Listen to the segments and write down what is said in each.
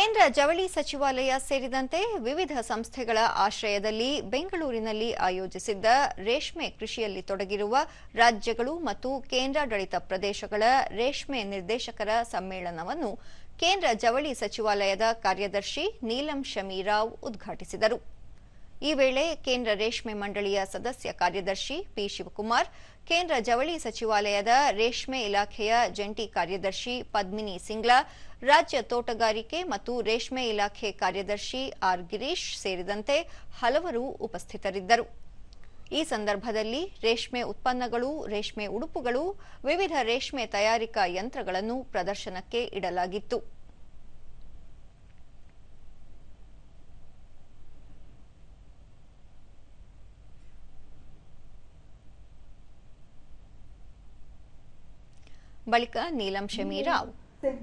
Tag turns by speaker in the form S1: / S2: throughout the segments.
S1: ಕೇಂದ್ರ ಜವಳಿ ಸಚಿವಾಲಯ ಸೇರಿದಂತೆ ವಿವಿಧ ಸಂಸ್ಥೆಗಳ ಆಶ್ರಯದಲ್ಲಿ ಬೆಂಗಳೂರಿನಲ್ಲಿ ಆಯೋಜಿಸಿದ್ದ ರೇಷ್ಮೆ ಕೃಷಿಯಲ್ಲಿ ತೊಡಗಿರುವ ರಾಜ್ಯಗಳು ಮತ್ತು ಕೇಂದ್ರಾಡಳಿತ ಪ್ರದೇಶಗಳ ರೇಷ್ಮೆ ನಿರ್ದೇಶಕರ ಸಮ್ಮೇಳನವನ್ನು ಕೇಂದ್ರ ಜವಳಿ ಸಚಿವಾಲಯದ ಕಾರ್ಯದರ್ಶಿ ನೀಲಂ ಶಮಿ ರಾವ್ ಉದ್ಘಾಟಿಸಿದರು. ಈ ವೇಳೆ ಕೇಂದ್ರ ರೇಷ್ಮೆ ಮಂಡಳಿಯ ಸದಸ್ಯ ಕಾರ್ಯದರ್ಶಿ ಪಿ ಶಿವಕುಮಾರ್, ಕೇಂದ್ರ ಜವಳಿ ಸಚಿವಾಲಯದ ರೇಷ್ಮೆ ಇಲಾಖೆಯ ಜಂಟಿ ಕಾರ್ಯದರ್ಶಿ ಪದ್ಮಿನಿ ಸಿಂಗ್ಲಾ, ರಾಜ್ಯ ತೋಟಗಾರಿಕೆ ಮತ್ತು ರೇಷ್ಮೆ ಇಲಾಖೆ ಕಾರ್ಯದರ್ಶಿ ಆರ್ ಗಿರೀಶ್ ಸೇರಿದಂತೆ ಹಲವರು ಉಪಸ್ಥಿತರಿದ್ದರು. ಈ ಸಂದರ್ಭದಲ್ಲಿ ರೇಷ್ಮೆ ಉತ್ಪನ್ನಗಳು, ರೇಷ್ಮೆ ಉಡುಪುಗಳು, ವಿವಿಧ ರೇಷ್ಮೆ ತಯಾರಿಕಾ ಯಂತ್ರಗಳನ್ನು ಪ್ರದರ್ಶನಕ್ಕೆ ಇಡಲಾಗಿತ್ತು. ಬಳಿಕ ನೀಲಂ ಶಮಿ ರಾವ್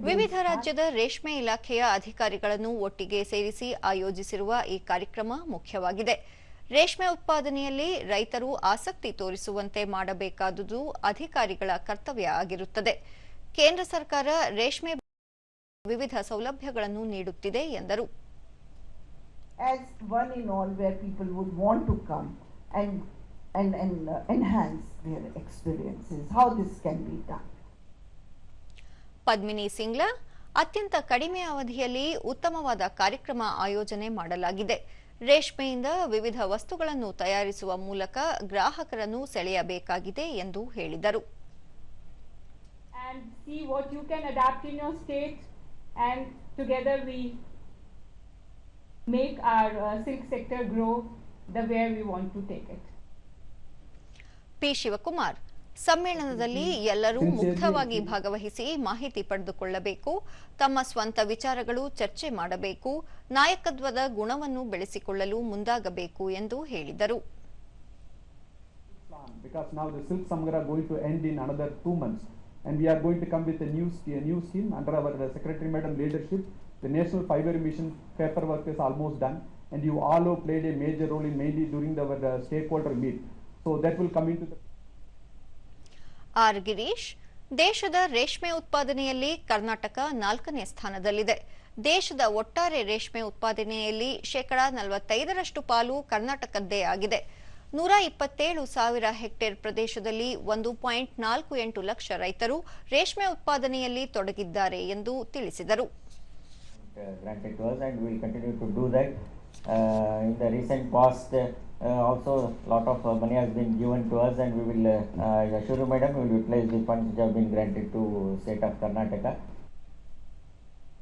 S1: ವಿವಿಧ ರಾಜ್ಯದ ರೇಷ್ಮೆ ಇಲಾಖೆಯ ಅಧಿಕಾರಿಗಳನ್ನು ಒಟ್ಟಿಗೆ ಸೇರಿಸಿ ಆಯೋಜಿಸಿರುವ ಈ ಕಾರ್ಯಕ್ರಮ ಮುಖ್ಯವಾಗಿದೆ. ರೇಷ್ಮೆ ಉತ್ಪಾದನೆಯಲ್ಲಿ ರೈತರು ಆಸಕ್ತಿ ತೋರಿಸುವಂತೆ ಮಾಡಬೇಕಾದುದು ಅಧಿಕಾರಿಗಳ ಕರ್ತವ್ಯ ಆಗಿರುತ್ತದೆ. ಕೇಂದ್ರ ಸರ್ಕಾರ ರೇಷ್ಮೆ ವಿವಿಧ ಸೌಲಭ್ಯಗಳನ್ನು ನೀಡುತ್ತಿದೆ ಎಂದರು.
S2: As one in all, where people would want to come and enhance their experiences, how this can be done.
S1: Padmini ಸಿಂಗ್ಲಾ, ಅತ್ಯಂತ ಕಡಿಮೆ ಅವಧಿಯಲ್ಲಿ ಉತ್ತಮವಾದ ಕಾರ್ಯಕ್ರಮ ಆಯೋಜನೆ ಮಾಡಲಾಗಿದೆ. ರೇಷ್ಮೆಯಿಂದ ವಿವಿಧ ವಸ್ತುಗಳನ್ನು ತಯಾರಿಸುವ ಮೂಲಕ ಗ್ರಾಹಕರನ್ನು ಸೆಳೆಯಬೇಕಾಗಿದೆ ಎಂದು ಹೇಳಿದರು.
S3: And see what you can adapt in your state, and together we make our silk sector grow the way we want to take it.
S1: P Shivakumar, ಸಮ್ಮೇಳನದಲ್ಲಿ ಎಲ್ಲರೂ ಮುಕ್ತವಾಗಿ ಭಾಗವಹಿಸಿ ಮಾಹಿತಿ ಪಡೆದುಕೊಳ್ಳಬೇಕು, ತಮ್ಮ ಸ್ವಂತ ವಿಚಾರಗಳು ಚರ್ಚೆ ಮಾಡಬೇಕು, ನಾಯಕತ್ವದ ಗುಣವನ್ನು ಬೆಳೆಸಿಕೊಳ್ಳಲು ಮುಂದಾಗಬೇಕು ಎಂದು ಹೇಳಿದರು.
S4: Because now the Silk Samagara going to end in another 2 months, and we are going to come with a new scheme under our Secretary Madam leadership. The National Fiber Mission paperwork is almost done, and you all have played a major role in mainly during our stakeholder meet. So that will come into the
S1: R Girish, ದೇಶದ ರೇಷ್ಮೆ ಉತ್ಪಾದನೆಯಲ್ಲಿ ಕರ್ನಾಟಕ 4ನೇ ಸ್ಥಾನದಲ್ಲಿದೆ. ದೇಶದ ಒಟ್ಟಾರೆ ರೇಷ್ಮೆ ಉತ್ಪಾದನೆಯಲ್ಲಿ 45% ಪಾಲು ಕರ್ನಾಟಕದ್ದೇ ಆಗಿದೆ. 127,000 ಹೆಕ್ಟೇರ್ ಪ್ರದೇಶದಲ್ಲಿ 1.48 ಲಕ್ಷ ರೈತರು ರೇಷ್ಮೆ ಉತ್ಪಾದನೆಯಲ್ಲಿ ತೊಡಗಿದ್ದಾರೆ ಎಂದು ತಿಳಿಸಿದರು.
S5: In the recent past, also lot of money has been given to us, and we will assure you, madam, we will utilize the funds which have been granted to state of Karnataka.